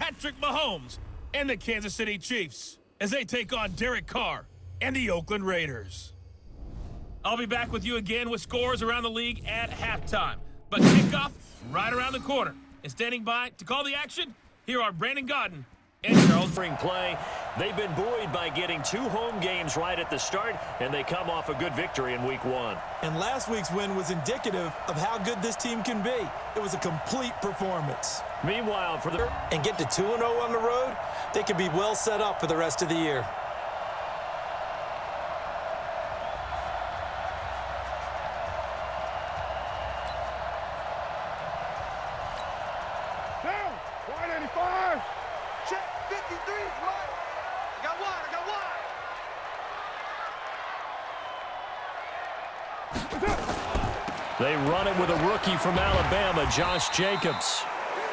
Patrick Mahomes and the Kansas City Chiefs as they take on Derek Carr and the Oakland Raiders. I'll be back with you again with scores around the league at halftime. But kickoff right around the corner. And standing by to call the action, here are Brandon Godden and Charles. Spring play. They've been buoyed by getting 2 home games right at the start, and they come off a good victory in Week 1. And last week's win was indicative of how good this team can be. It was a complete performance. Meanwhile, for the and get to 2-0 on the road, they could be well set up for the rest of the year. Down, 185. Check 53, Mike. Got wide, They run it with a rookie from Alabama, Josh Jacobs.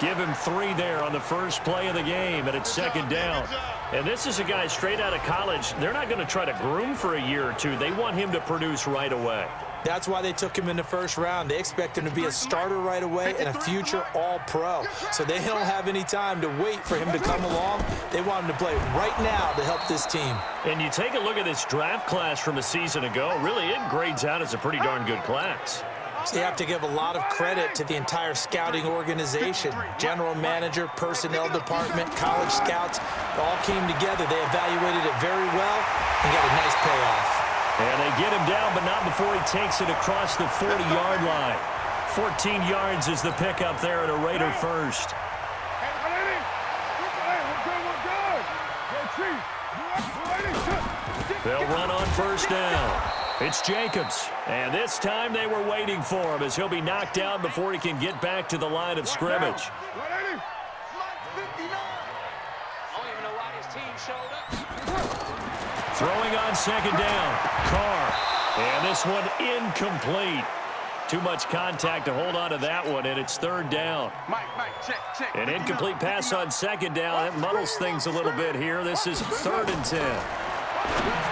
Give him 3 there on the first play of the game, and it's second down. And this is a guy straight out of college. They're not going to try to groom for a year or two. They want him to produce right away. That's why they took him in the first round. They expect him to be a starter right away and a future all-pro. So they don't have any time to wait for him to come along. They want him to play right now to help this team. And you take a look at this draft class from a season ago. Really, it grades out as a pretty darn good class. So you have to give a lot of credit to the entire scouting organization. General manager, personnel department, college scouts, all came together. They evaluated it very well and got a nice payoff. And they get him down, but not before he takes it across the 40-yard line. 14 yards is the pickup there at a Raider first. They'll run on first down. It's Jacobs, and this time they were waiting for him as he'll be knocked down before he can get back to the line of scrimmage. Throwing on second down, Carr, and this one incomplete. Too much contact to hold on to that one, and it's third down. An incomplete pass on second down. That muddles things a little bit here. This is 3rd and 10.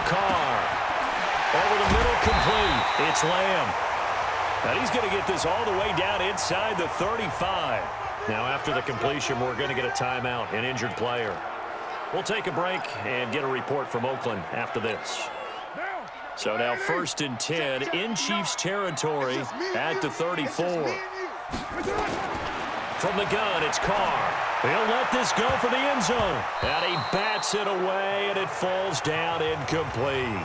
Carr. Over the middle, complete. It's Lamb. Now he's going to get this all the way down inside the 35. Now after the completion, we're going to get a timeout, an injured player. We'll take a break and get a report from Oakland after this. So now 1st and 10 in Chiefs territory at the 34. From the gun, it's Carr. He'll let this go for the end zone. And he bats it away, and it falls down incomplete.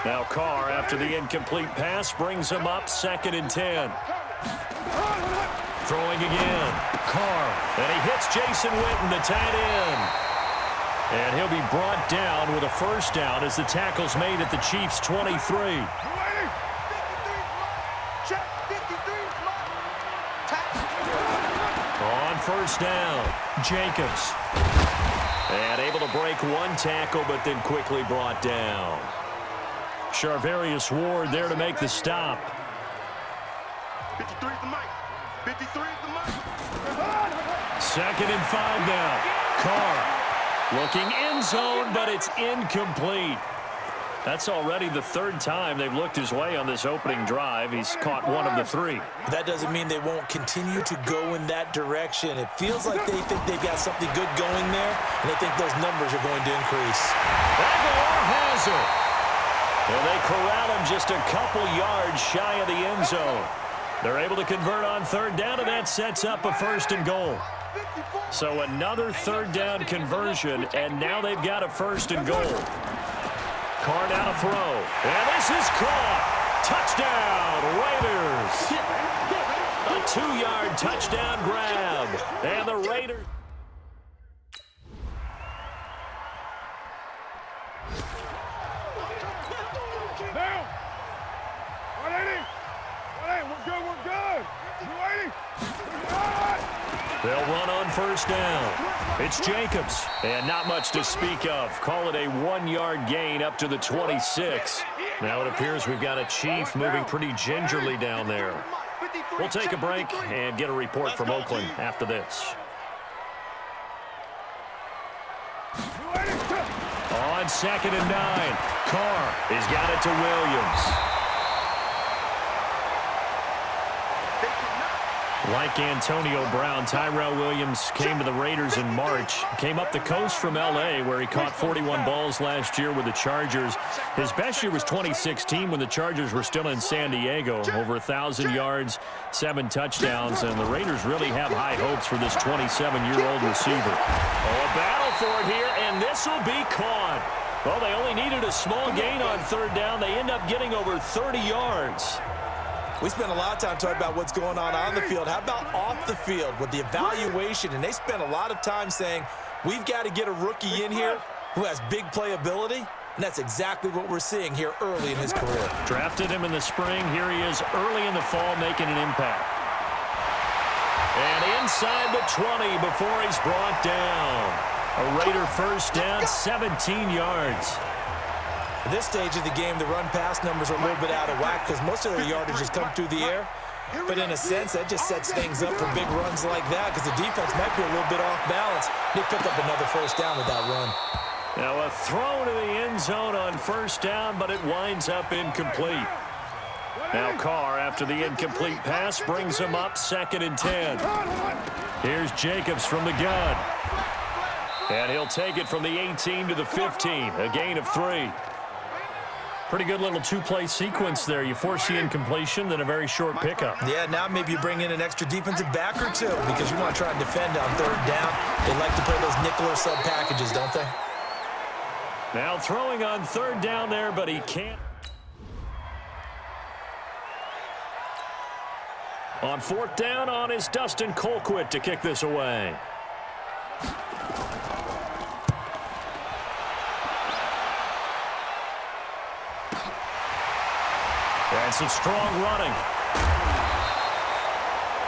Now Carr, after the incomplete pass, brings him up 2nd and 10. Throwing again. Carr. And he hits Jason Witten, the tight end. And he'll be brought down with a first down as the tackle's made at the Chiefs' 23. On first down, Jacobs. And able to break one tackle, but then quickly brought down. Charvarius Ward there to make the stop. 53 the mic. 53 the mic. 2nd and 5 now. Carr looking end zone, but it's incomplete. That's already the 3rd time they've looked his way on this opening drive. He's caught 1 of the 3. That doesn't mean they won't continue to go in that direction. It feels like they think they've got something good going there, and they think those numbers are going to increase. Aguilar has it. And they corral him just a couple yards shy of the end zone. They're able to convert on 3rd down, and that sets up a 1st and goal. So another 3rd down conversion, and now they've got a 1st and goal. Carr now to throw. And this is caught. Touchdown, Raiders. A 2-yard touchdown grab. And the Raiders. Down. 180. 180. We're good. 280. They'll run on first down. It's Jacobs. And not much to speak of. Call it a 1-yard gain up to the 26. Now it appears we've got a Chief moving pretty gingerly down there. We'll take a break and get a report from Oakland after this. On 2nd and 9. Carr has got it to Williams. Like Antonio Brown, Tyrell Williams came to the Raiders in March. Came up the coast from L.A., where he caught 41 balls last year with the Chargers. His best year was 2016 when the Chargers were still in San Diego. Over 1,000 yards, 7 touchdowns, and the Raiders really have high hopes for this 27-year-old receiver. Oh, a battle for it here, and this will be caught. Well, they only needed a small gain on third down. They end up getting over 30 yards. We spent a lot of time talking about what's going on the field. How about off the field with the evaluation? And they spent a lot of time saying, we've got to get a rookie in here who has big playability. And that's exactly what we're seeing here early in his career. Drafted him in the spring. Here he is early in the fall making an impact. And inside the 20 before he's brought down. A Raider first down, 17 yards. At this stage of the game, the run-pass numbers are a little bit out of whack because most of their yardage has come through the air. But in a sense, that just sets things up for big runs like that because the defense might be a little bit off balance. They pick up another first down with that run. Now a throw to the end zone on first down, but it winds up incomplete. Now Carr, after the incomplete pass, brings him up 2nd and 10. Here's Jacobs from the gun. And he'll take it from the 18 to the 15, a gain of 3. Pretty good little two-play sequence there. You force the incompletion, then a very short pickup. Yeah, now maybe you bring in an extra defensive back or two because you want to try and defend on third down. They like to play those nickel or sub packages, don't they? Now throwing on third down there, but he can't. On 4th down on is Dustin Colquitt to kick this away. And some strong running.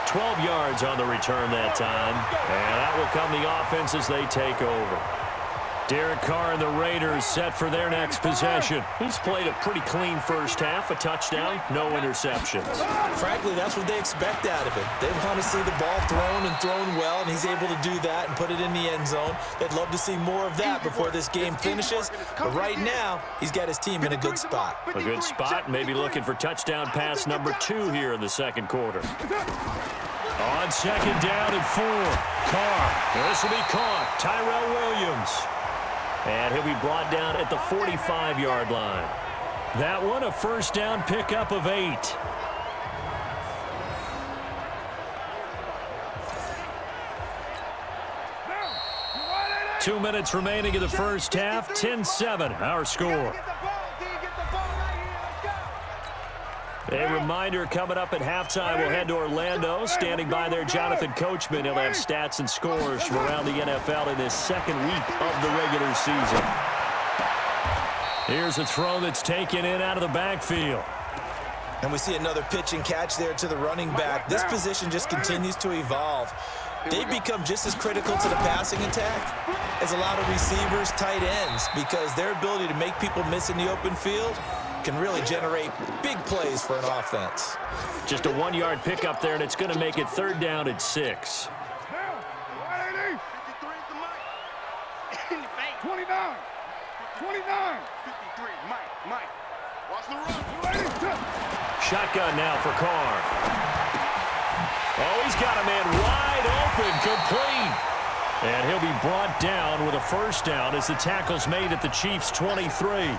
12 yards on the return that time. And that will come the offense as they take over. Derek Carr and the Raiders set for their next possession. He's played a pretty clean first half, a touchdown, no interceptions. Frankly, that's what they expect out of him. They want to see the ball thrown and thrown well, and he's able to do that and put it in the end zone. They'd love to see more of that before this game finishes. But right now, he's got his team in a good spot. A good spot, maybe looking for touchdown pass number 2 here in the second quarter. On 2nd down and 4, Carr. This will be caught. Tyrell Williams. And he'll be brought down at the 45-yard line. That one, a first down pickup of 8. Two minutes remaining in the first half. 10-7, our score. A reminder coming up at halftime, we'll head to Orlando. Standing by there, Jonathan Coachman. He'll have stats and scores from around the NFL in this second week of the regular season. Here's a throw that's taken in out of the backfield. And we see another pitch and catch there to the running back. This position just continues to evolve. They become just as critical to the passing attack as a lot of receivers, tight ends, because their ability to make people miss in the open field can really generate big plays for an offense. Just a 1-yard pickup there, and it's going to make it 3rd down at 6. 29. 29. 53. Mike. Watch the run. Shotgun now for Carr. Oh, he's got a man wide open, complete. And he'll be brought down with a first down as the tackle's made at the Chiefs' 23.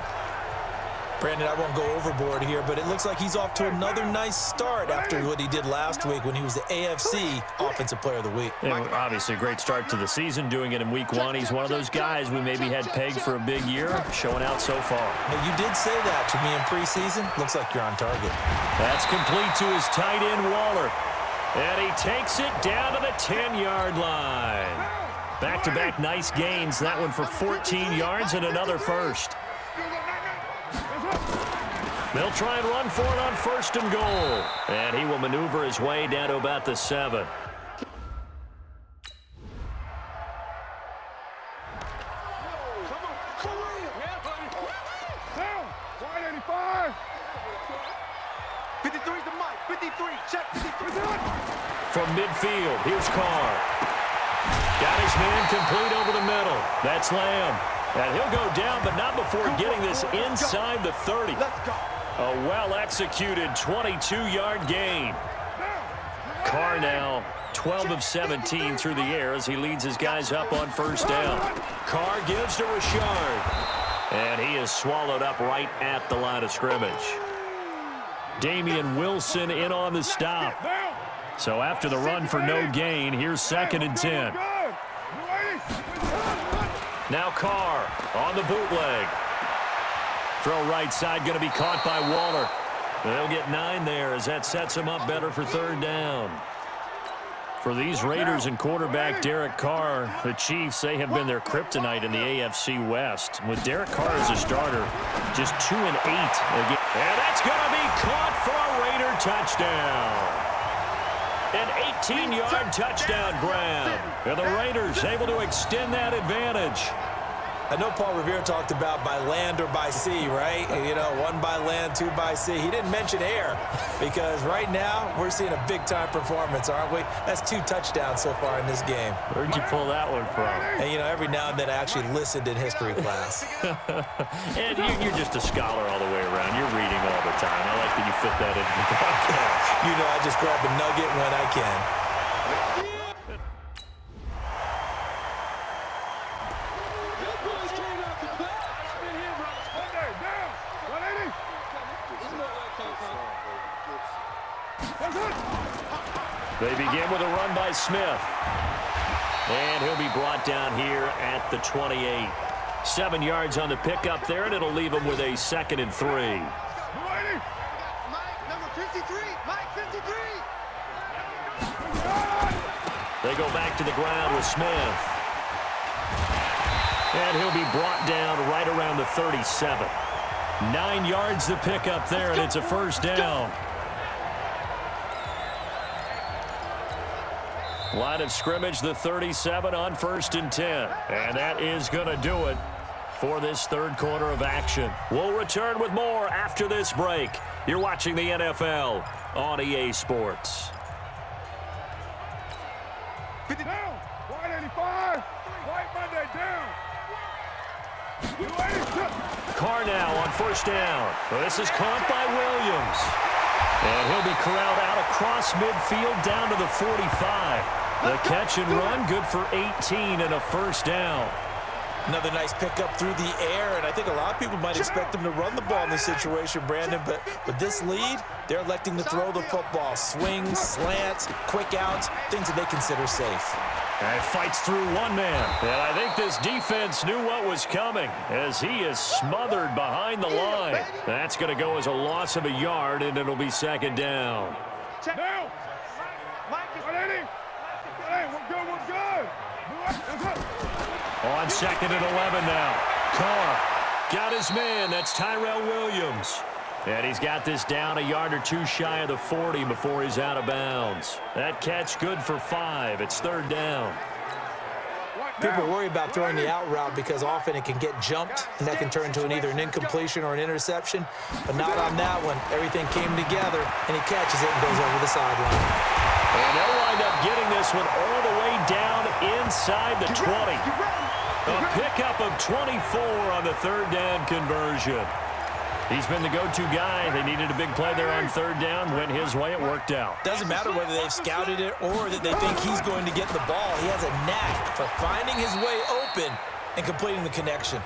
Brandon, I won't go overboard here, but it looks like he's off to another nice start after what he did last week when he was the AFC Offensive Player of the Week. Yeah, obviously a great start to the season, doing it in week 1. He's one of those guys we maybe had pegged for a big year, showing out so far. Now, you did say that to me in preseason. Looks like you're on target. That's complete to his tight end, Waller. And he takes it down to the 10-yard line. Back-to-back nice gains. That one for 14 yards and another first. They'll try and run for it on 1st and goal. And he will maneuver his way down to about the 7. Wide 85. 53 to Mike. 53. Check 53. From midfield, here's Carr. Got his man complete over the middle. That's Lamb. And he'll go down, but not before getting this inside the 30. Let's go. A well-executed 22-yard gain. Carr now 12 of 17 through the air as he leads his guys up on first down. Carr gives to Rashard. And he is swallowed up right at the line of scrimmage. Damian Wilson in on the stop. So after the run for no gain, here's 2nd and 10. Now Carr on the bootleg. Throw right side going to be caught by Waller. They'll get 9 there as that sets him up better for 3rd down. For these Raiders and quarterback Derek Carr, the Chiefs, they have been their kryptonite in the AFC West. With Derek Carr as a starter, just 2 and 8 again. And that's going to be caught for a Raider touchdown. An 18-yard touchdown grab. And the Raiders able to extend that advantage. I know Paul Revere talked about by land or by sea, right? You know, 1 by land, 2 by sea. He didn't mention air because right now we're seeing a big-time performance, aren't we? That's 2 touchdowns so far in this game. Where'd you pull that one from? And, you know, every now and then I actually listened in history class. And you're just a scholar all the way around. You're reading all the time. I like that you fit that into the podcast. You know, I just grab a nugget when I can. They begin with a run by Smith. And he'll be brought down here at the 28. 7 yards on the pickup there, and it'll leave him with a 2nd and 3. Mike, number 53. Mike, 53. They go back to the ground with Smith. And he'll be brought down right around the 37. 9 yards the pickup there, and it's a 1st down. Line of scrimmage, the 37 on 1st and 10. And that is going to do it for this 3rd quarter of action. We'll return with more after this break. You're watching the NFL on EA Sports. Down. 185. White Monday down. Carr now on 1st down. Well, this is caught by Williams. And he'll be corralled out across midfield down to the 45. The catch and run, good for 18 and a 1st down. Another nice pickup through the air, and I think a lot of people might expect them to run the ball in this situation, Brandon, but with this lead, they're electing to throw the football. Swings, slants, quick outs, things that they consider safe. And fights through one man. And I think this defense knew what was coming as he is smothered behind the line. That's going to go as a loss of a yard, and it'll be 2nd down. Now. We're good. On 2nd and 11 now. Carr got his man. That's Tyrell Williams. And he's got this down a yard or 2 shy of the 40 before he's out of bounds. That catch good for 5. It's 3rd down. People worry about throwing the out route because often it can get jumped, and that can turn into either an incompletion or an interception. But not on that one. Everything came together, and he catches it and goes over the sideline. And they'll wind up getting this one all the way down inside the 20. A pickup of 24 on the 3rd down conversion. He's been the go-to guy. They needed a big play there on 3rd down. Went his way. It worked out. Doesn't matter whether they've scouted it or that they think he's going to get the ball. He has a knack for finding his way open and completing the connection.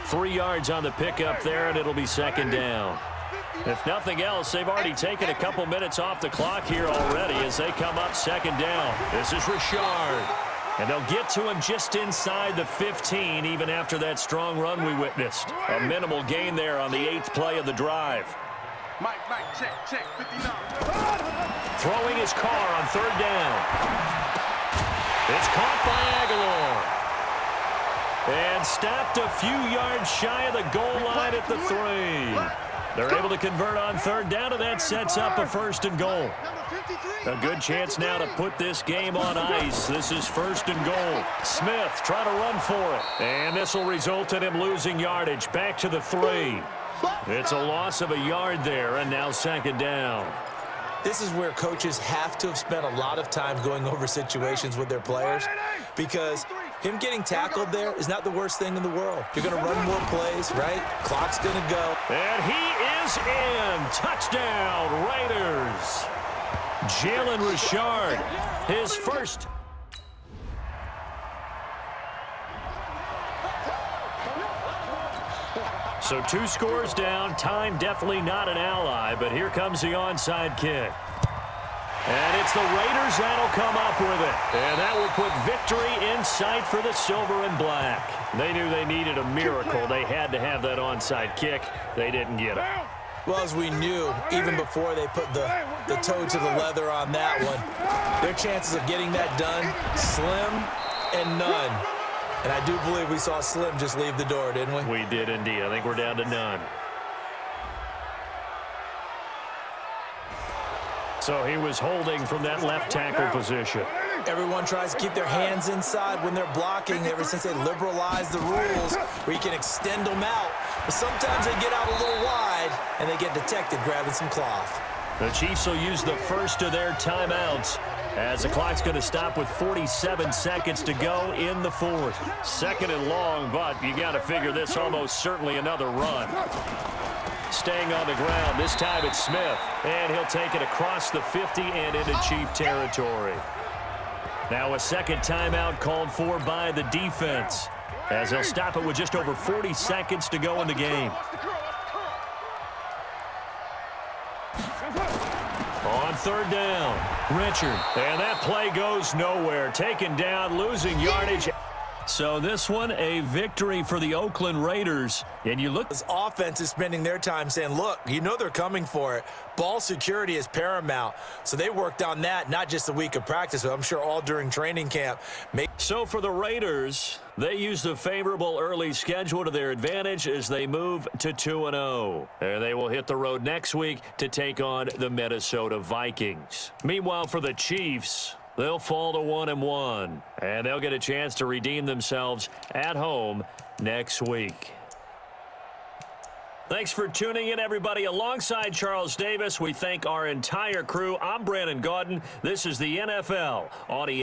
3 yards on the pickup there, and it'll be 2nd down. If nothing else, they've already taken a couple minutes off the clock here already as they come up 2nd down. This is Rashard. And they'll get to him just inside the 15, even after that strong run we witnessed. A minimal gain there on the 8th play of the drive. Mike, check, 59. Throwing his Carr on 3rd down. It's caught by Aguilar. And stopped a few yards shy of the goal line at the 3. They're able to convert on 3rd down, and that sets up a 1st and goal. A good chance now to put this game on ice. This is 1st and goal. Smith trying to run for it. And this will result in him losing yardage. Back to the 3. It's a loss of a yard there, and now 2nd down. This is where coaches have to have spent a lot of time going over situations with their players because him getting tackled there is not the worst thing in the world. You're going to run more plays, right? Clock's going to go. And he is in. Touchdown, Raiders. Jalen Richard, his first. So 2 scores down. Time definitely not an ally, but here comes the onside kick. And it's the Raiders that'll come up with it. And that will put victory in sight for the silver and black. They knew they needed a miracle. They had to have that onside kick. They didn't get it. Well, as we knew, even before they put the toe to the leather on that one, their chances of getting that done, slim and none. And I do believe we saw Slim just leave the door, didn't we? We did indeed. I think we're down to none. So he was holding from that left tackle position. Everyone tries to keep their hands inside when they're blocking ever since they liberalized the rules where you can extend them out. But sometimes they get out a little wide and they get detected grabbing some cloth. The Chiefs will use the first of their timeouts as the clock's going to stop with 47 seconds to go in the 4th. 2nd and long, but you got to figure this almost certainly another run. Staying on the ground, this time it's Smith, and he'll take it across the 50 and into Chief territory. Now a second timeout called for by the defense as they'll stop it with just over 40 seconds to go in the game. On 3rd down, Richard. And that play goes nowhere. Taken down, losing yardage. So this one, a victory for the Oakland Raiders. And you look. This offense is spending their time saying, look, you know they're coming for it. Ball security is paramount. So they worked on that, not just a week of practice, but I'm sure all during training camp. So for the Raiders, they use the favorable early schedule to their advantage as they move to 2-0. And they will hit the road next week to take on the Minnesota Vikings. Meanwhile, for the Chiefs, they'll fall to 1-1, and they'll get a chance to redeem themselves at home next week. Thanks for tuning in, everybody. Alongside Charles Davis, we thank our entire crew. I'm Brandon Gaudin. This is the NFL Audio.